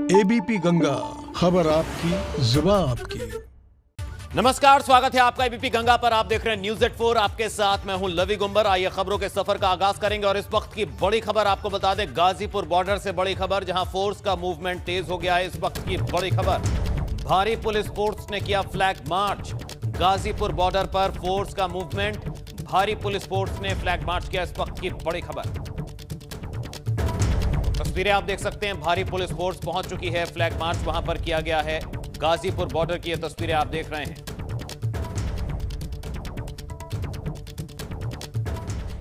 ABP Ganga, खबर आपकी, जुबान आपकी। नमस्कार, स्वागत है आपका एबीपी गंगा पर। आप देख रहे हैं न्यूज एट 4। आपके साथ मैं हूं लवी गुंबर। आइए खबरों के सफर का आगाज करेंगे और इस वक्त की बड़ी खबर आपको बता दें, गाजीपुर बॉर्डर से बड़ी खबर, जहां फोर्स का मूवमेंट तेज हो गया है। इस वक्त की बड़ी खबर, भारी पुलिस फोर्स ने किया फ्लैग मार्च। गाजीपुर बॉर्डर पर फोर्स का मूवमेंट, भारी पुलिस फोर्स ने फ्लैग मार्च किया। इस वक्त की बड़ी खबर, तस्वीरें आप देख सकते हैं। भारी पुलिस फोर्स पहुंच चुकी है, फ्लैग मार्च वहां पर किया गया है। गाजीपुर बॉर्डर की ये तस्वीरें आप देख रहे हैं।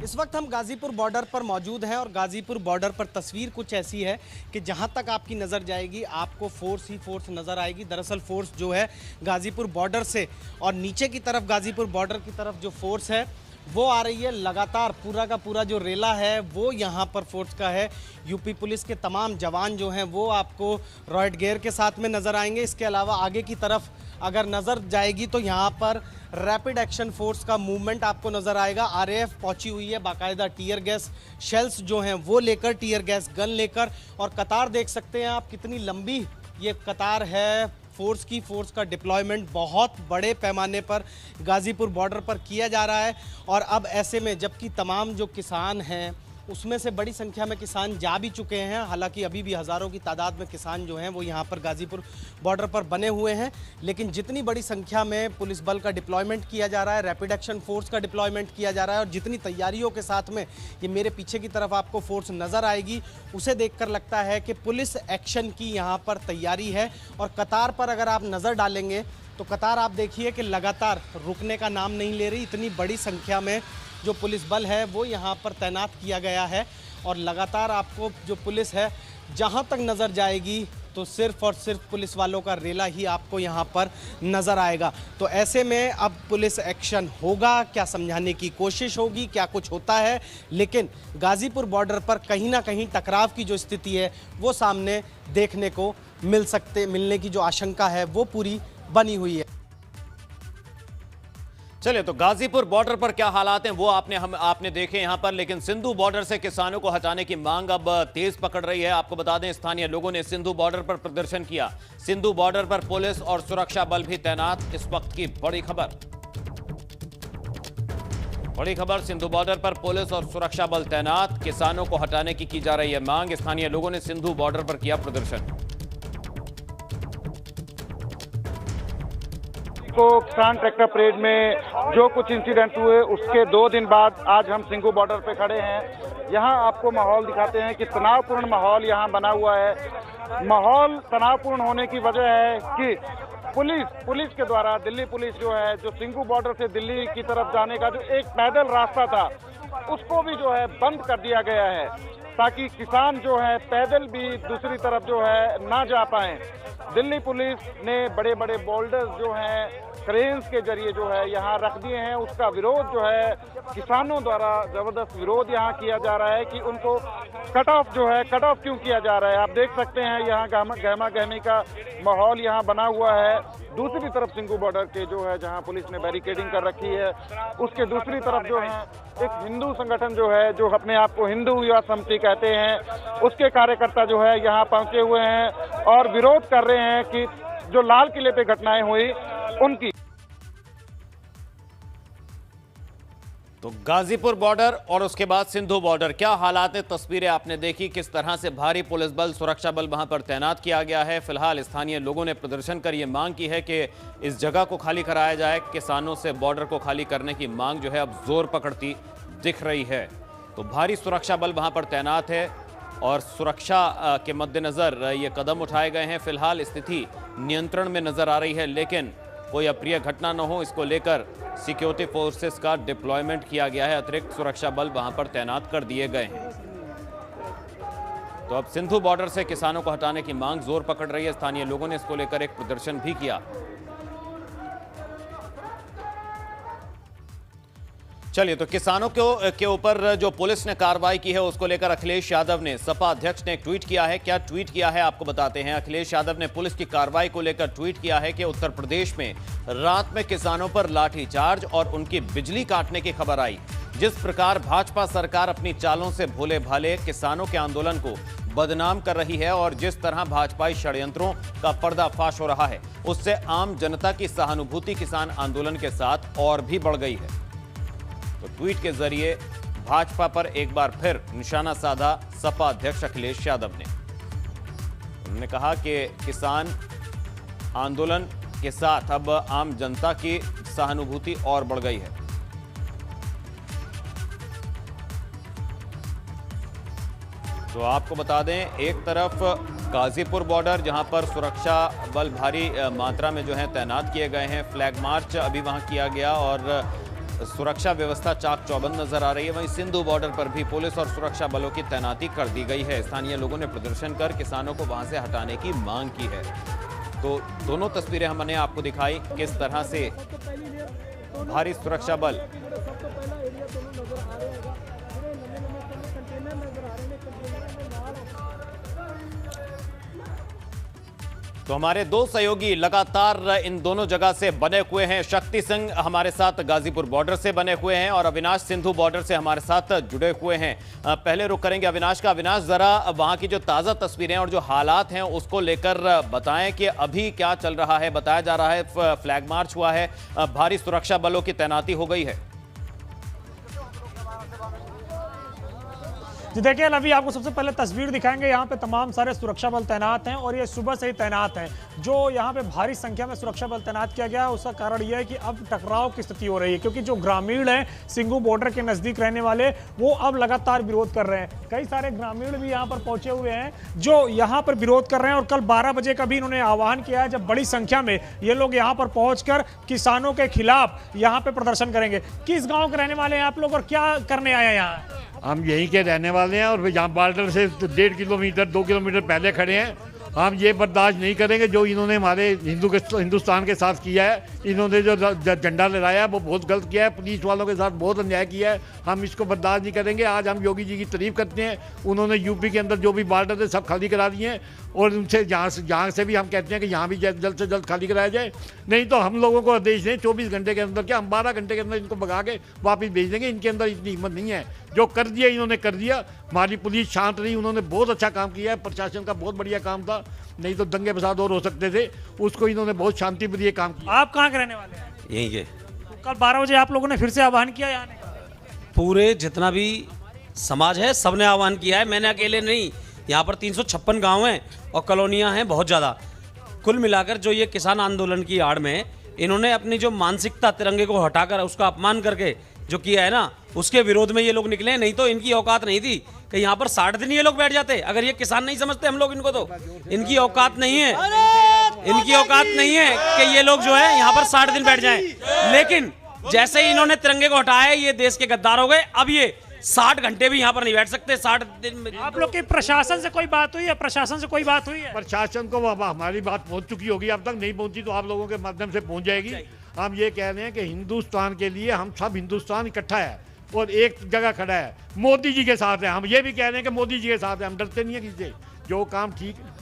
इस वक्त हम गाजीपुर बॉर्डर पर मौजूद हैं और गाजीपुर बॉर्डर पर तस्वीर कुछ ऐसी है कि जहां तक आपकी नज़र जाएगी आपको फोर्स ही फोर्स नज़र आएगी। दरअसल फोर्स जो है गाजीपुर बॉर्डर से और नीचे की तरफ गाजीपुर बॉर्डर की तरफ जो फोर्स है वो आ रही है लगातार। पूरा का पूरा जो रेला है वो यहाँ पर फोर्स का है। यूपी पुलिस के तमाम जवान जो हैं वो आपको रॉयट गियर के साथ में नज़र आएंगे। इसके अलावा आगे की तरफ अगर नज़र जाएगी तो यहाँ पर रैपिड एक्शन फोर्स का मूवमेंट आपको नज़र आएगा। आरएएफ पहुंची हुई है बाकायदा, टीयर गैस शेल्स जो हैं वो लेकर, टीयर गैस गन लेकर। और कतार देख सकते हैं आप कितनी लंबी ये कतार है फोर्स की। फोर्स का डिप्लॉयमेंट बहुत बड़े पैमाने पर गाजीपुर बॉर्डर पर किया जा रहा है। और अब ऐसे में जबकि तमाम जो किसान हैं उसमें से बड़ी संख्या में किसान जा भी चुके हैं, हालांकि अभी भी हज़ारों की तादाद में किसान जो हैं वो यहाँ पर गाजीपुर बॉर्डर पर बने हुए हैं, लेकिन जितनी बड़ी संख्या में पुलिस बल का डिप्लॉयमेंट किया जा रहा है, रैपिड एक्शन फोर्स का डिप्लॉयमेंट किया जा रहा है और जितनी तैयारियों के साथ में ये मेरे पीछे की तरफ आपको फोर्स नज़र आएगी, उसे देखकर लगता है कि पुलिस एक्शन की यहाँ पर तैयारी है। और कतार पर अगर आप नज़र डालेंगे तो कतार आप देखिए कि लगातार रुकने का नाम नहीं ले रही। इतनी बड़ी संख्या में जो पुलिस बल है वो यहाँ पर तैनात किया गया है और लगातार आपको जो पुलिस है जहाँ तक नज़र जाएगी तो सिर्फ और सिर्फ पुलिस वालों का रेला ही आपको यहाँ पर नज़र आएगा। तो ऐसे में अब पुलिस एक्शन होगा, क्या समझाने की कोशिश होगी, क्या कुछ होता है, लेकिन गाजीपुर बॉर्डर पर कहीं ना कहीं टकराव की जो स्थिति है वो सामने देखने को मिलने की जो आशंका है वो पूरी बनी हुई है। चलिए, तो गाजीपुर बॉर्डर पर क्या हालात हैं वो आपने देखे यहां पर, लेकिन सिंधु बॉर्डर से किसानों को हटाने की मांग अब तेज पकड़ रही है। आपको बता दें, स्थानीय लोगों ने सिंधु बॉर्डर पर प्रदर्शन किया। सिंधु बॉर्डर पर पुलिस और सुरक्षा बल भी तैनात। इस वक्त की बड़ी खबर, सिंधु बॉर्डर पर पुलिस और सुरक्षा बल तैनात। किसानों को हटाने की जा रही है मांग। स्थानीय लोगों ने सिंधु बॉर्डर पर किया प्रदर्शन। को किसान ट्रैक्टर परेड में जो कुछ इंसिडेंट हुए उसके 2 दिन बाद आज हम सिंघू बॉर्डर पे खड़े हैं। यहाँ आपको माहौल दिखाते हैं कि तनावपूर्ण माहौल यहाँ बना हुआ है। माहौल तनावपूर्ण होने की वजह है कि पुलिस के द्वारा, दिल्ली पुलिस जो है, जो सिंघू बॉर्डर से दिल्ली की तरफ जाने का जो एक पैदल रास्ता था उसको भी जो है बंद कर दिया गया है, ताकि किसान जो है पैदल भी दूसरी तरफ जो है ना जा पाएं। दिल्ली पुलिस ने बड़े बड़े बोल्डर्स जो हैं क्रेन्स के जरिए जो है यहाँ रख दिए हैं। उसका विरोध जो है किसानों द्वारा जबरदस्त विरोध यहाँ किया जा रहा है कि उनको कट ऑफ क्यों किया जा रहा है। आप देख सकते हैं यहाँ गहमा गहमी का माहौल यहाँ बना हुआ है। दूसरी तरफ सिंघू बॉर्डर के जो है जहाँ पुलिस ने बैरिकेडिंग कर रखी है, उसके दूसरी तरफ जो है एक हिंदू संगठन जो है, जो अपने आप को हिंदू युवा समिति कहते हैं, उसके कार्यकर्ता जो है यहाँ पहुंचे हुए हैं और विरोध कर रहे हैं कि जो लाल किले पे घटनाएं हुई उनकी। तो गाजीपुर बॉर्डर और उसके बाद सिंधु बॉर्डर, क्या हालात है, तस्वीरें आपने देखी। किस तरह से भारी पुलिस बल, सुरक्षा बल वहां पर तैनात किया गया है। फिलहाल स्थानीय लोगों ने प्रदर्शन कर ये मांग की है कि इस जगह को खाली कराया जाए। किसानों से बॉर्डर को खाली करने की मांग जो है अब जोर पकड़ती दिख रही है। तो भारी सुरक्षा बल वहां पर तैनात है और सुरक्षा के मद्देनजर ये कदम उठाए गए हैं। फिलहाल स्थिति नियंत्रण में नजर आ रही है, लेकिन कोई अप्रिय घटना न हो इसको लेकर सिक्योरिटी फोर्सेस का डिप्लॉयमेंट किया गया है। अतिरिक्त सुरक्षा बल वहां पर तैनात कर दिए गए हैं। तो अब सिंधु बॉर्डर से किसानों को हटाने की मांग जोर पकड़ रही है। स्थानीय लोगों ने इसको लेकर एक प्रदर्शन भी किया। चलिए, तो किसानों के ऊपर जो पुलिस ने कार्रवाई की है उसको लेकर अखिलेश यादव ने, सपा अध्यक्ष ने एक ट्वीट किया है। क्या ट्वीट किया है आपको बताते हैं। अखिलेश यादव ने पुलिस की कार्रवाई को लेकर ट्वीट किया है कि उत्तर प्रदेश में रात में किसानों पर लाठीचार्ज और उनकी बिजली काटने की खबर आई। जिस प्रकार भाजपा सरकार अपनी चालों से भोले भाले किसानों के आंदोलन को बदनाम कर रही है और जिस तरह भाजपाई षड्यंत्रों का पर्दाफाश हो रहा है, उससे आम जनता की सहानुभूति किसान आंदोलन के साथ और भी बढ़ गई है। तो ट्वीट के जरिए भाजपा पर एक बार फिर निशाना साधा सपा अध्यक्ष अखिलेश यादव ने। उन्होंने कहा कि किसान आंदोलन के साथ अब आम जनता की सहानुभूति और बढ़ गई है। तो आपको बता दें, एक तरफ गाजीपुर बॉर्डर जहां पर सुरक्षा बल भारी मात्रा में जो है तैनात किए गए हैं, फ्लैग मार्च अभी वहां किया गया और सुरक्षा व्यवस्था चाक चौबंद नजर आ रही है। वहीं सिंधु बॉर्डर पर भी पुलिस और सुरक्षा बलों की तैनाती कर दी गई है। स्थानीय लोगों ने प्रदर्शन कर किसानों को वहां से हटाने की मांग की है। तो दोनों तस्वीरें हमने आपको दिखाई किस तरह से भारी सुरक्षा बल तो हमारे दो सहयोगी लगातार इन दोनों जगह से बने हुए हैं। शक्ति सिंह हमारे साथ गाजीपुर बॉर्डर से बने हुए हैं और अविनाश सिंधु बॉर्डर से हमारे साथ जुड़े हुए हैं। पहले रुक करेंगे अविनाश का। अविनाश, जरा वहां की जो ताजा तस्वीरें और जो हालात हैं उसको लेकर बताएं कि अभी क्या चल रहा है। बताया जा रहा है फ्लैग मार्च हुआ है, भारी सुरक्षा बलों की तैनाती हो गई है। जी देखिए, अभी आपको सबसे पहले तस्वीर दिखाएंगे। यहाँ पे तमाम सारे सुरक्षा बल तैनात हैं और ये सुबह से ही तैनात हैं। जो यहाँ पे भारी संख्या में सुरक्षा बल तैनात किया गया है उसका कारण यह है कि अब टकराव की स्थिति हो रही है, क्योंकि जो ग्रामीण हैं सिंघू बॉर्डर के नज़दीक रहने वाले, वो अब लगातार विरोध कर रहे हैं। कई सारे ग्रामीण भी यहाँ पर पहुंचे हुए हैं जो यहाँ पर विरोध कर रहे हैं और कल 12 बजे का भी इन्होंने आह्वान किया है, जब बड़ी संख्या में ये लोग यहाँ पर पहुँच किसानों के खिलाफ यहाँ पे प्रदर्शन करेंगे। किस गाँव के रहने वाले हैं आप लोग और क्या करने आए हैं यहाँ? हम यहीं के रहने वाले हैं और यहाँ बॉर्डर से 1.5 किलोमीटर 2 किलोमीटर पहले खड़े हैं। हम ये बर्दाश्त नहीं करेंगे जो इन्होंने हमारे हिंदुस्तान के साथ किया है। इन्होंने जो झंडा लहराया है वो बहुत गलत किया है, पुलिस वालों के साथ बहुत अन्याय किया है। हम इसको बर्दाश्त नहीं करेंगे। आज हम योगी जी की तारीफ करते हैं, उन्होंने यूपी के अंदर जो भी बॉर्डर थे सब खाली करा दिए हैं और उनसे यहाँ से भी हम कहते हैं कि यहाँ भी जल्द से जल्द खाली कराया जाए। नहीं तो हम लोगों को आदेश दें 24 घंटे के अंदर, क्या हम 12 घंटे के अंदर इनको भगा के वापस भेज देंगे। इनके अंदर इतनी हिम्मत नहीं है। जो कर दिया इन्होंने कर दिया। हमारी पुलिस शांत रही, उन्होंने बहुत अच्छा काम किया है। प्रशासन का बहुत बढ़िया काम था, नहीं तो दंगे फसाद और हो सकते थे। उसको इन्होंने बहुत शांतिप्रिय काम किया। आप कहाँ के रहने वाले हैं? यहीं के। तो कल 12 बजे आप लोगों ने फिर से आह्वान किया यहाँ आने का? पूरे जितना भी समाज है सबने आह्वान किया है, मैंने अकेले नहीं। यहाँ पर 356 गांव हैं और कॉलोनियाँ हैं बहुत ज़्यादा। कुल मिलाकर जो ये किसान आंदोलन की आड़ में इन्होंने अपनी जो मानसिकता तिरंगे को हटाकर उसका अपमान करके जो किया है ना, उसके विरोध में ये लोग निकले। नहीं तो इनकी औकात नहीं थी कि यहाँ पर 60 दिन ये लोग बैठ जाते। अगर ये किसान नहीं समझते हम लोग इनको, तो इनकी औकात नहीं है, इनकी औकात नहीं है कि ये लोग जो है यहाँ पर 60 दिन बैठ जाएं। लेकिन जैसे ही इन्होंने तिरंगे को हटाया, ये देश के गद्दार हो गए। अब ये 60 घंटे भी यहाँ पर नहीं बैठ सकते। 60 दिन में आप लोग की प्रशासन से कोई बात हुई है? प्रशासन से कोई बात हुई है? प्रशासन को हमारी बात पहुंच चुकी होगी, अब तक नहीं पहुंची तो आप लोगों के माध्यम से पहुंच जाएगी। हम ये कह रहे हैं कि हिंदुस्तान के लिए हम सब हिंदुस्तान इकट्ठा है और एक जगह खड़ा है, मोदी जी के साथ है। हम ये भी कह रहे हैं कि मोदी जी के साथ है, हम डरते नहीं है किसी से। जो काम ठीक है।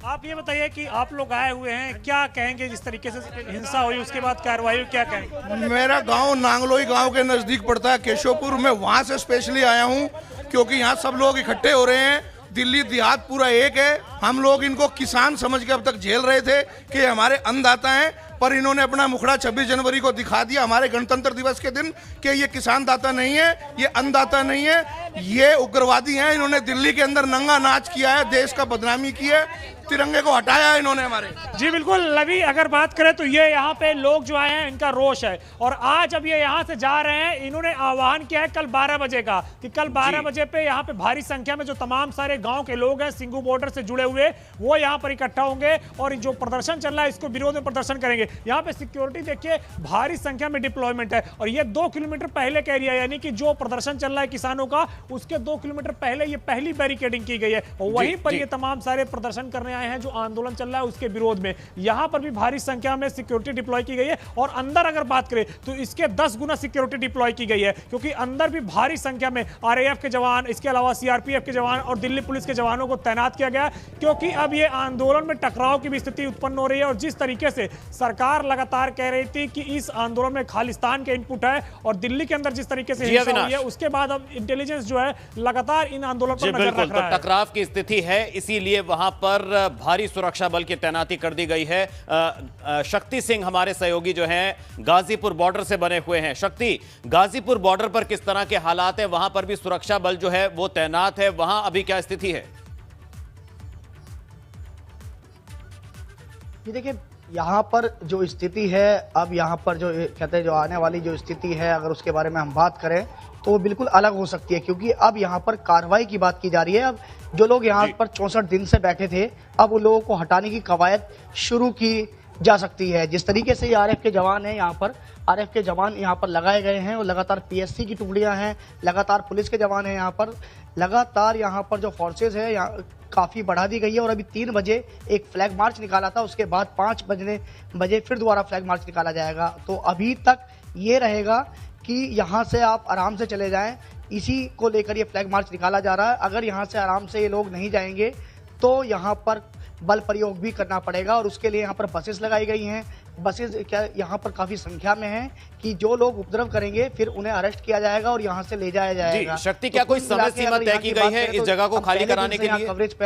आप ये बताइए कि आप लोग आए हुए हैं, क्या कहेंगे? जिस तरीके से हिंसा हुई उसके बाद कार्रवाई हुई, क्या कहेंगे? मेरा गांव नांगलोई गांव के नज़दीक पड़ता है, केशवपुर। मैं वहां से स्पेशली आया हूं क्योंकि यहाँ सब लोग इकट्ठे हो रहे हैं। दिल्ली देहात पूरा एक है। हम लोग इनको किसान समझ के अब तक झेल रहे थे कि हमारे अन्नदाता हैं, पर इन्होंने अपना मुखड़ा 26 जनवरी को दिखा दिया हमारे गणतंत्र दिवस के दिन कि ये किसान दाता नहीं है, ये अन्नदाता नहीं है, ये उग्रवादी हैं। इन्होंने दिल्ली के अंदर नंगा नाच किया है, देश का बदनामी की है, तिरंगे को हटाया है इन्होंने हमारे। जी बिल्कुल। अभी अगर बात करें तो ये यहाँ पे लोग जो आए हैं इनका रोष है और आज अब ये यहाँ से जा रहे हैं। इन्होंने आह्वान किया है कल 12 बजे का कि कल 12 बजे पे यहाँ पे भारी संख्या में जो तमाम सारे गांव के लोग हैं सिंघू बॉर्डर से जुड़े हुए, वो यहाँ पर इकट्ठा होंगे और जो प्रदर्शन चल रहा है इसको विरोध में प्रदर्शन करेंगे। यहाँ पे सिक्योरिटी देखिए भारी संख्या में डिप्लॉयमेंट है और ये 2 किलोमीटर पहले का एरिया, यानी कि जो प्रदर्शन चल रहा है किसानों का उसके 2 किलोमीटर पहले ये पहली बैरिकेडिंग की गई है और वहीं पर ये तमाम सारे प्रदर्शन करने आए हैं जो आंदोलन चल रहा है उसके विरोध में। यहां पर भी भारी संख्या में सिक्योरिटी डिप्लॉय की गई है और अंदर अगर बात करें तो इसके 10 गुना सिक्योरिटी डिप्लॉय की गई है, क्योंकि अंदर भी भारी संख्या में आरएएफ के जवान, इसके अलावा सीआरपीएफ के जवान और दिल्ली पुलिस के जवानों को तैनात किया गया, क्योंकि अब ये आंदोलन में टकराव की भी स्थिति उत्पन्न हो रही है और जिस तरीके से सरकार सरकार लगातार कह रही थी कि इस आंदोलन में खालिस्तान के इनपुट है, और दिल्ली के अंदर जिस तरीके से हिंसा हुई है उसके बाद अब इंटेलिजेंस जो है लगातार इन आंदोलन पर नजर रख रहा है। टकराव की स्थिति है, इसीलिए वहां पर भारी सुरक्षा बल की तैनाती कर दी गई है। शक्ति सिंह हमारे सहयोगी जो हैं गाजीपुर बॉर्डर से बने हुए हैं। शक्ति, गाजीपुर बॉर्डर पर किस तरह के हालात है? वहां पर भी सुरक्षा बल जो है वो तैनात है, वहां अभी क्या स्थिति है? ये देखिए, यहाँ पर जो स्थिति है, अब यहाँ पर जो कहते हैं जो आने वाली जो स्थिति है, अगर उसके बारे में हम बात करें तो वो बिल्कुल अलग हो सकती है, क्योंकि अब यहाँ पर कार्रवाई की बात की जा रही है। अब जो लोग यहाँ पर 64 दिन से बैठे थे, अब उन लोगों को हटाने की कवायद शुरू की जा सकती है। जिस तरीके से आरएफ के जवान हैं, यहाँ पर आरएफ के जवान यहाँ पर लगाए गए हैं, और लगातार पीएससी की टुकड़ियाँ हैं, लगातार पुलिस के जवान हैं, यहाँ पर लगातार यहाँ पर जो फोर्सेज है यहाँ काफ़ी बढ़ा दी गई है। और अभी 3 बजे एक फ्लैग मार्च निकाला था, उसके बाद 5 बजे फिर दोबारा फ्लैग मार्च निकाला जाएगा। तो अभी तक ये रहेगा कि यहाँ से आप आराम से चले जाएं, इसी को लेकर ये फ्लैग मार्च निकाला जा रहा है। अगर यहाँ से आराम से ये लोग नहीं जाएंगे तो यहाँ पर बल प्रयोग भी करना पड़ेगा, और उसके लिए यहाँ पर बसेस लगाई गई हैं। बसेस क्या यहाँ पर काफ़ी संख्या में हैं कि जो लोग उपद्रव करेंगे फिर उन्हें अरेस्ट किया जाएगा और यहाँ से ले जाया जाएगा। शक्ति, क्या कोई समय सीमा तय की गई है इस जगह को खाली कराने के लिए? कवरेज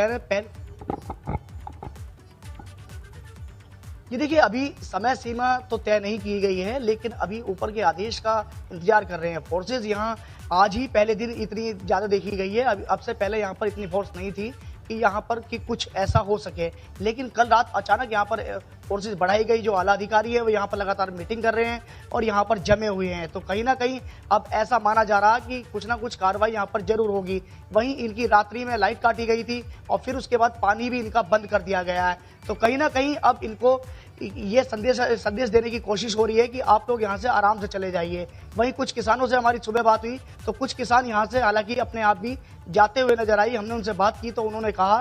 ये देखिए, अभी समय सीमा तो तय नहीं की गई है, लेकिन अभी ऊपर के आदेश का इंतजार कर रहे हैं। फोर्सेज यहाँ आज ही पहले दिन इतनी ज़्यादा देखी गई है, अब से पहले यहाँ पर इतनी फोर्स नहीं थी कि यहाँ पर कि कुछ ऐसा हो सके। लेकिन कल रात अचानक यहाँ पर फोर्सेस बढ़ाई गई। जो आला अधिकारी है वो यहाँ पर लगातार मीटिंग कर रहे हैं और यहाँ पर जमे हुए हैं। तो कहीं ना कहीं अब ऐसा माना जा रहा है कि कुछ ना कुछ कार्रवाई यहाँ पर जरूर होगी। वहीं इनकी रात्रि में लाइट काटी गई थी और फिर उसके बाद पानी भी इनका बंद कर दिया गया है। तो कहीं ना कहीं अब इनको ये संदेश देने की कोशिश हो रही है कि आप लोग यहाँ से आराम से चले जाइए। वहीं कुछ किसानों से हमारी सुबह बात हुई तो कुछ किसान यहाँ से हालांकि अपने आप भी जाते हुए नजर आई। हमने उनसे बात की तो उन्होंने कहा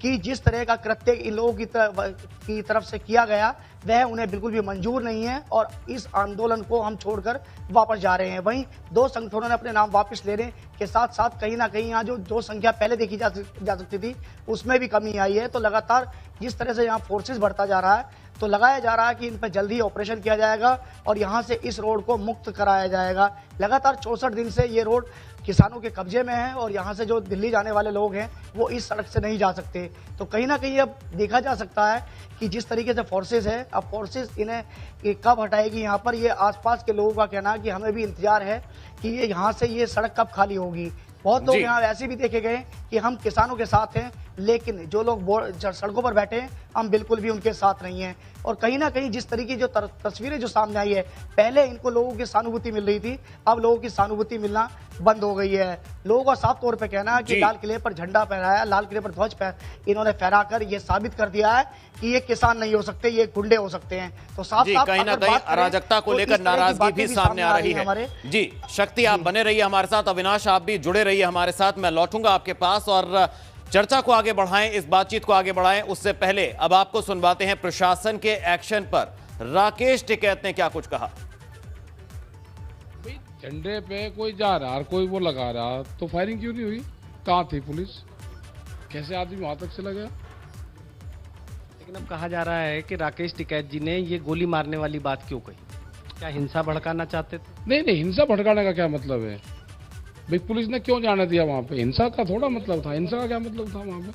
कि जिस तरह का कृत्य इन लोगों की तरफ से किया गया वह उन्हें बिल्कुल भी मंजूर नहीं है और इस आंदोलन को हम छोड़कर वापस जा रहे हैं। वहीं 2 संगठनों ने अपने नाम वापस लेने के साथ साथ कहीं ना कहीं यहाँ जो संख्या पहले देखी जा सकती थी उसमें भी कमी आई है। तो लगातार जिस तरह से यहाँ फोर्सेस बढ़ता जा रहा है तो लगाया जा रहा है कि इन पर जल्दी ही ऑपरेशन किया जाएगा और यहाँ से इस रोड को मुक्त कराया जाएगा। लगातार 64 दिन से ये रोड किसानों के कब्जे में है और यहाँ से जो दिल्ली जाने वाले लोग हैं वो इस सड़क से नहीं जा सकते। तो कहीं ना कहीं अब देखा जा सकता है कि जिस तरीके से फोर्सेस है, अब फोर्सेस इन्हें कब हटाएगी यहाँ पर, ये आसपास के लोगों का कहना है कि हमें भी इंतजार है कि ये यहाँ से ये सड़क कब खाली होगी। बहुत लोग यहाँ ऐसे भी देखे गए कि हम किसानों के साथ हैं, लेकिन जो लोग सड़कों पर बैठे हैं हम बिल्कुल भी उनके साथ नहीं हैं। और कहीं ना कहीं जिस तरीके जो तस्वीरें जो सामने आई है, पहले इनको लोगों की सहानुभूति मिल रही थी, अब लोगों की सहानुभूति मिलना बंद हो गई है। लोगों का साफ तौर पे कहना है कि लाल किले पर झंडा फहराया, लाल किले पर ध्वज इन्होंने फहराकर ये साबित कर दिया है कि ये किसान नहीं हो सकते, ये गुंडे हो सकते हैं। तो साफ कहीं ना कहीं अराजकता को लेकर नाराजगी भी सामने आ रही है। जी शक्ति, आप बने रहिए हमारे साथ, अविनाश आप भी जुड़े रहिए हमारे साथ। मैं लौटूंगा आपके पास और चर्चा को आगे बढ़ाएं, इस बातचीत को आगे बढ़ाएं। उससे पहले अब आपको सुनवाते हैं प्रशासन के एक्शन पर। राकेश टिकैत ने क्या कुछ कहा। झंडे पे कोई जा रहा और कोई वो लगा रहा तो फायरिंग क्यों नहीं हुई? कहाँ थी पुलिस? कैसे आदमी वहां तक चला गया? लेकिन अब कहा जा रहा है कि राकेश टिकैत जी ने ये गोली मारने वाली बात क्यों कही? क्या हिंसा भड़काना चाहते थे? नहीं, हिंसा भड़काने का क्या मतलब है भाई? पुलिस ने क्यों जाने दिया वहां पे? हिंसा का थोड़ा मतलब था। हिंसा का क्या मतलब था वहां पे?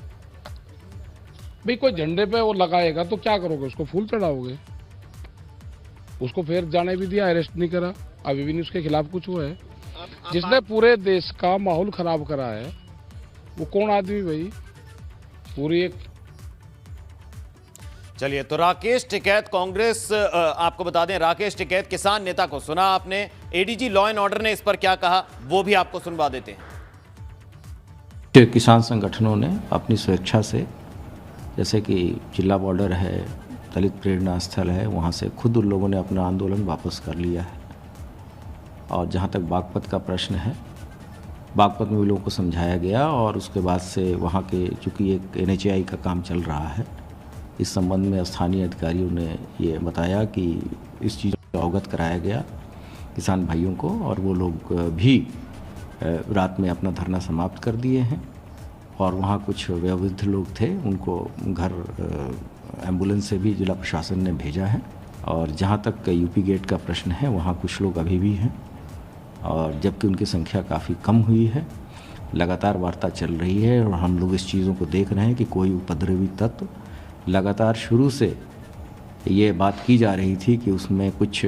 भाई कोई झंडे पे वो लगाएगा तो क्या करोगे? उसको फूल चढ़ाओगे? उसको फिर जाने भी दिया, अरेस्ट नहीं करा, अभी भी नहीं उसके खिलाफ कुछ हुआ है। जिसने पूरे देश का माहौल खराब करा है वो कौन आदमी भाई? पूरी एक चलिए, तो राकेश टिकैत कांग्रेस, आपको बता दें राकेश टिकैत किसान नेता को सुना आपने। एडीजी लॉ एंड ऑर्डर ने इस पर क्या कहा वो भी आपको सुनवा देते हैं। किसान संगठनों ने अपनी स्वेच्छा से, जैसे कि जिला बॉर्डर है, दलित प्रेरणा स्थल है, वहाँ से खुद उन लोगों ने अपना आंदोलन वापस कर लिया है। और जहाँ तक बागपत का प्रश्न है, बागपत में भी लोगों को समझाया गया और उसके बाद से वहाँ के चूँकि एक NHAI का काम चल रहा है, इस संबंध में स्थानीय अधिकारियों ने ये बताया कि इस चीज़ को अवगत कराया गया किसान भाइयों को और वो लोग भी रात में अपना धरना समाप्त कर दिए हैं। और वहाँ कुछ वयोवृद्ध लोग थे, उनको घर एम्बुलेंस से भी जिला प्रशासन ने भेजा है और जहाँ तक यूपी गेट का प्रश्न है वहाँ कुछ लोग अभी भी हैं, और जबकि उनकी संख्या काफ़ी कम हुई है। लगातार वार्ता चल रही है और हम लोग इस चीज़ों को देख रहे हैं कि कोई उपद्रवी तत्व, लगातार शुरू से ये बात की जा रही थी कि उसमें कुछ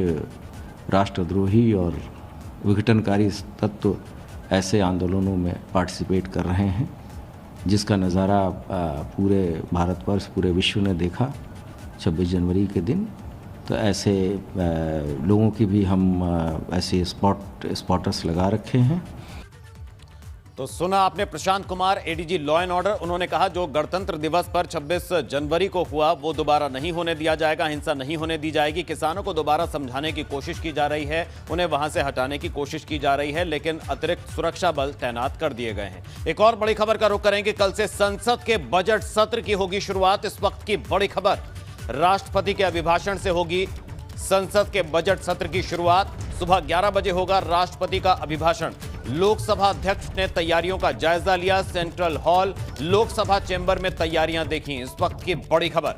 राष्ट्रद्रोही और विघटनकारी तत्व ऐसे आंदोलनों में पार्टिसिपेट कर रहे हैं, जिसका नज़ारा पूरे भारतवर्ष, पूरे विश्व ने देखा 26 जनवरी के दिन। तो ऐसे लोगों की भी हम ऐसे स्पॉटर्स लगा रखे हैं। तो सुना आपने Prashant Kumar, ADG law and order. उन्होंने कहा जो गणतंत्र दिवस पर 26 जनवरी को हुआ वो दोबारा नहीं होने दिया जाएगा, हिंसा नहीं होने दी जाएगी। किसानों को दोबारा समझाने की कोशिश की जा रही है, उन्हें वहां से हटाने की कोशिश की जा रही है, लेकिन अतिरिक्त सुरक्षा बल तैनात कर दिए गए हैं। एक और बड़ी खबर का रुख करेंगे। कल से संसद के बजट सत्र की होगी शुरुआत। इस वक्त की बड़ी खबर, राष्ट्रपति के अभिभाषण से होगी संसद के बजट सत्र की शुरुआत। सुबह 11 बजे होगा राष्ट्रपति का अभिभाषण। लोकसभा अध्यक्ष ने तैयारियों का जायजा लिया। सेंट्रल हॉल लोकसभा चेंबर में तैयारियां देखी। इस वक्त की बड़ी खबर,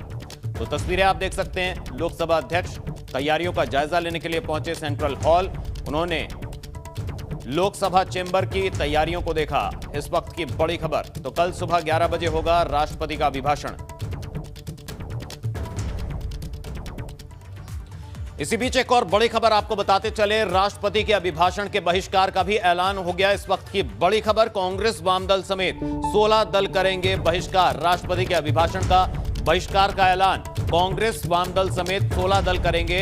तो तस्वीरें आप देख सकते हैं। लोकसभा अध्यक्ष तैयारियों का जायजा लेने के लिए पहुंचे सेंट्रल हॉल। उन्होंने लोकसभा चेंबर की तैयारियों को देखा। इस वक्त की बड़ी खबर, तो कल सुबह 11 बजे होगा राष्ट्रपति का अभिभाषण। इसी बीच एक और बड़ी खबर आपको बताते चले, राष्ट्रपति के अभिभाषण के बहिष्कार का भी ऐलान हो गया। इस वक्त की बड़ी खबर, कांग्रेस वामदल समेत 16 दल करेंगे बहिष्कार। राष्ट्रपति के अभिभाषण का बहिष्कार का ऐलान, कांग्रेस वामदल समेत 16 दल करेंगे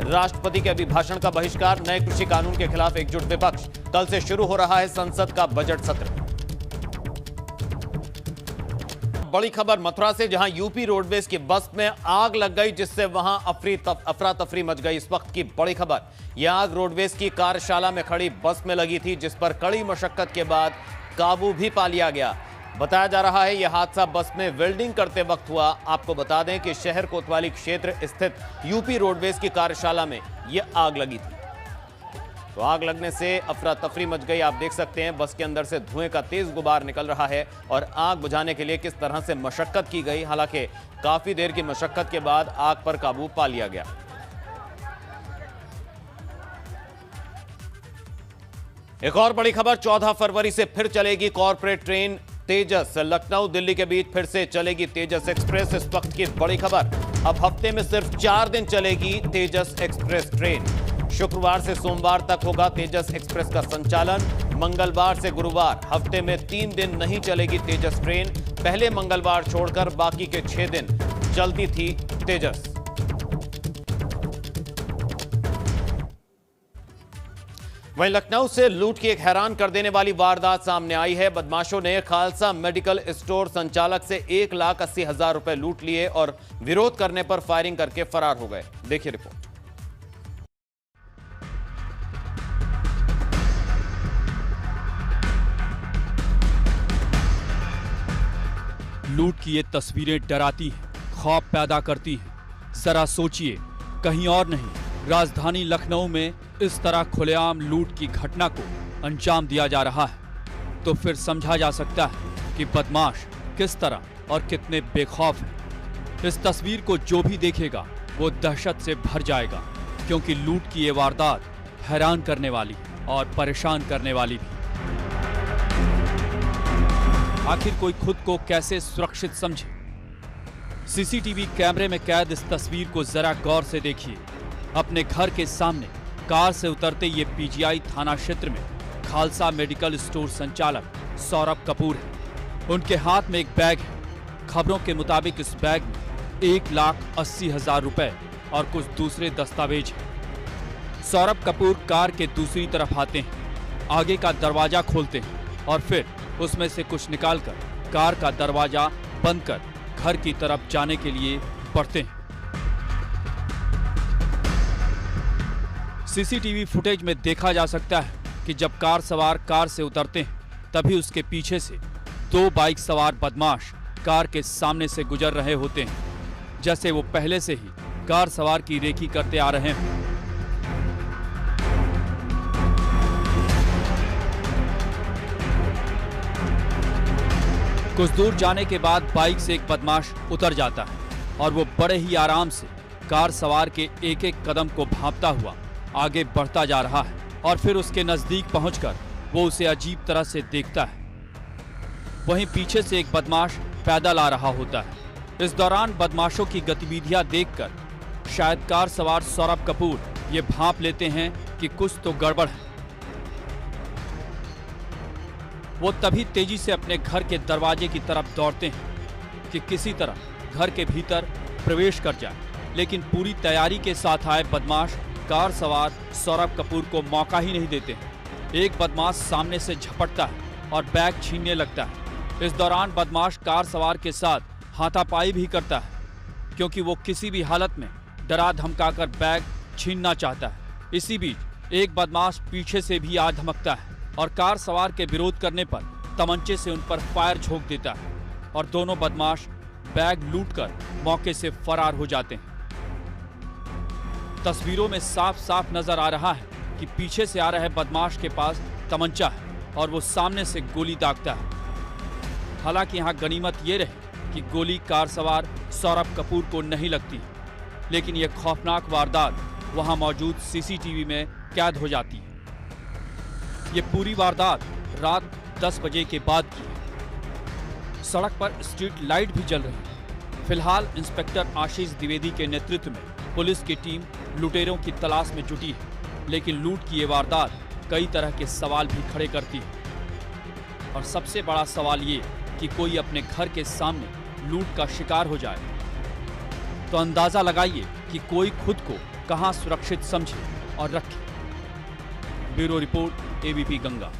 राष्ट्रपति के अभिभाषण का बहिष्कार। नए कृषि कानून के खिलाफ एकजुट विपक्ष। कल से शुरू हो रहा है संसद का बजट सत्र। बड़ी खबर मथुरा से, जहां यूपी रोडवेज की बस में आग लग गई, जिससे वहां अफरा तफरी मच गई। इस वक्त की बड़ी खबर, यह आग रोडवेज की कार्यशाला में खड़ी बस में लगी थी, जिस पर कड़ी मशक्कत के बाद काबू भी पा लिया गया। बताया जा रहा है यह हादसा बस में वेल्डिंग करते वक्त हुआ। आपको बता दें कि शहर कोतवाली क्षेत्र स्थित यूपी रोडवेज की कार्यशाला में यह आग लगी थी। तो आग लगने से अफरा तफरी मच गई। आप देख सकते हैं बस के अंदर से धुएं का तेज गुबार निकल रहा है और आग बुझाने के लिए किस तरह से मशक्कत की गई। हालांकि काफी देर की मशक्कत के बाद आग पर काबू पा लिया गया। एक और बड़ी खबर, 14 फरवरी से फिर चलेगी कॉर्पोरेट ट्रेन तेजस। लखनऊ दिल्ली के बीच फिर से चलेगी तेजस एक्सप्रेस। इस वक्त की बड़ी खबर, अब हफ्ते में सिर्फ 4 दिन चलेगी तेजस एक्सप्रेस ट्रेन। शुक्रवार से सोमवार तक होगा तेजस एक्सप्रेस का संचालन। मंगलवार से गुरुवार, हफ्ते में 3 दिन नहीं चलेगी तेजस ट्रेन। पहले मंगलवार छोड़कर बाकी के 6 दिन चलती थी तेजस। वहीं लखनऊ से लूट की एक हैरान कर देने वाली वारदात सामने आई है। बदमाशों ने खालसा मेडिकल स्टोर संचालक से 1,80,000 रुपए लूट लिए और विरोध करने पर फायरिंग करके फरार हो गए। देखिए रिपोर्ट। लूट की ये तस्वीरें डराती हैं, खौफ पैदा करती हैं। जरा सोचिए, कहीं और नहीं, राजधानी लखनऊ में इस तरह खुलेआम लूट की घटना को अंजाम दिया जा रहा है, तो फिर समझा जा सकता है कि बदमाश किस तरह और कितने बेखौफ हैं। इस तस्वीर को जो भी देखेगा वो दहशत से भर जाएगा, क्योंकि लूट की ये वारदात हैरान करने वाली और परेशान करने वाली भी। आखिर कोई खुद को कैसे सुरक्षित समझे? सीसीटीवी कैमरे में कैद इस तस्वीर को जरा गौर से देखिए। अपने घर के सामने कार से उतरते ये पीजीआई थाना क्षेत्र में खालसा मेडिकल स्टोर संचालक सौरभ कपूर है। उनके हाथ में एक बैग है। खबरों के मुताबिक इस बैग में 1,80,000 रुपए और कुछ दूसरे दस्तावेज हैं। सौरभ कपूर कार के दूसरी तरफ आते हैं, आगे का दरवाजा खोलते हैं और फिर उसमें से कुछ निकालकर कार का दरवाजा बंद कर घर की तरफ जाने के लिए बढ़ते हैं। सीसीटीवी फुटेज में देखा जा सकता है कि जब कार सवार कार से उतरते हैं तभी उसके पीछे से 2 बाइक सवार बदमाश कार के सामने से गुजर रहे होते हैं, जैसे वो पहले से ही कार सवार की रेकी करते आ रहे हैं। कुछ दूर जाने के बाद बाइक से एक बदमाश उतर जाता है और वो बड़े ही आराम से कार सवार के एक एक कदम को भांपता हुआ आगे बढ़ता जा रहा है और फिर उसके नजदीक पहुंचकर वो उसे अजीब तरह से देखता है। वहीं पीछे से एक बदमाश पैदल आ रहा होता है। इस दौरान बदमाशों की गतिविधियां देखकर शायद कार सवार सौरभ कपूर ये भांप लेते हैं कि कुछ तो गड़बड़ है। वो तभी तेजी से अपने घर के दरवाजे की तरफ दौड़ते हैं कि किसी तरह घर के भीतर प्रवेश कर जाए, लेकिन पूरी तैयारी के साथ आए बदमाश कार सवार सौरभ कपूर को मौका ही नहीं देते हैं। एक बदमाश सामने से झपटता है और बैग छीनने लगता है। इस दौरान बदमाश कार सवार के साथ हाथापाई भी करता है, क्योंकि वो किसी भी हालत में डरा धमकाकर बैग छीनना चाहता है। इसी बीच एक बदमाश पीछे से भी आ धमकता है और कार सवार के विरोध करने पर तमंचे से उन पर फायर झोंक देता है और दोनों बदमाश बैग लूटकर मौके से फरार हो जाते हैं। तस्वीरों में साफ साफ नजर आ रहा है कि पीछे से आ रहे बदमाश के पास तमंचा है और वो सामने से गोली दागता है। हालांकि यहाँ गनीमत ये रही कि गोली कार सवार सौरभ कपूर को नहीं लगती, लेकिन यह खौफनाक वारदात वहां मौजूद सीसीटीवी में कैद हो जाती है। ये पूरी वारदात रात 10 बजे के बाद की है। सड़क पर स्ट्रीट लाइट भी जल रही है। फिलहाल इंस्पेक्टर आशीष द्विवेदी के नेतृत्व में पुलिस की टीम लुटेरों की तलाश में जुटी है, लेकिन लूट की ये वारदात कई तरह के सवाल भी खड़े करती है। और सबसे बड़ा सवाल ये कि कोई अपने घर के सामने लूट का शिकार हो जाए तो अंदाजा लगाइए कि कोई खुद को कहां सुरक्षित समझे और रखे। Bureau report, ABP Ganga.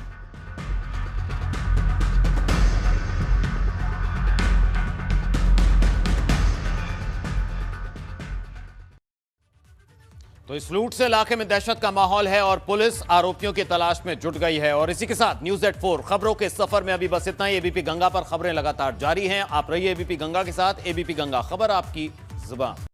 तो इस लूट से इलाके में दहशत का माहौल है और पुलिस आरोपियों की तलाश में जुट गई है। और इसी के साथ न्यूज़ एट 4 खबरों के सफर में अभी बस इतना ही। एबीपी गंगा पर खबरें लगातार जारी हैं। आप रहिए एबीपी गंगा के साथ। एबीपी गंगा, खबर आपकी जुबान।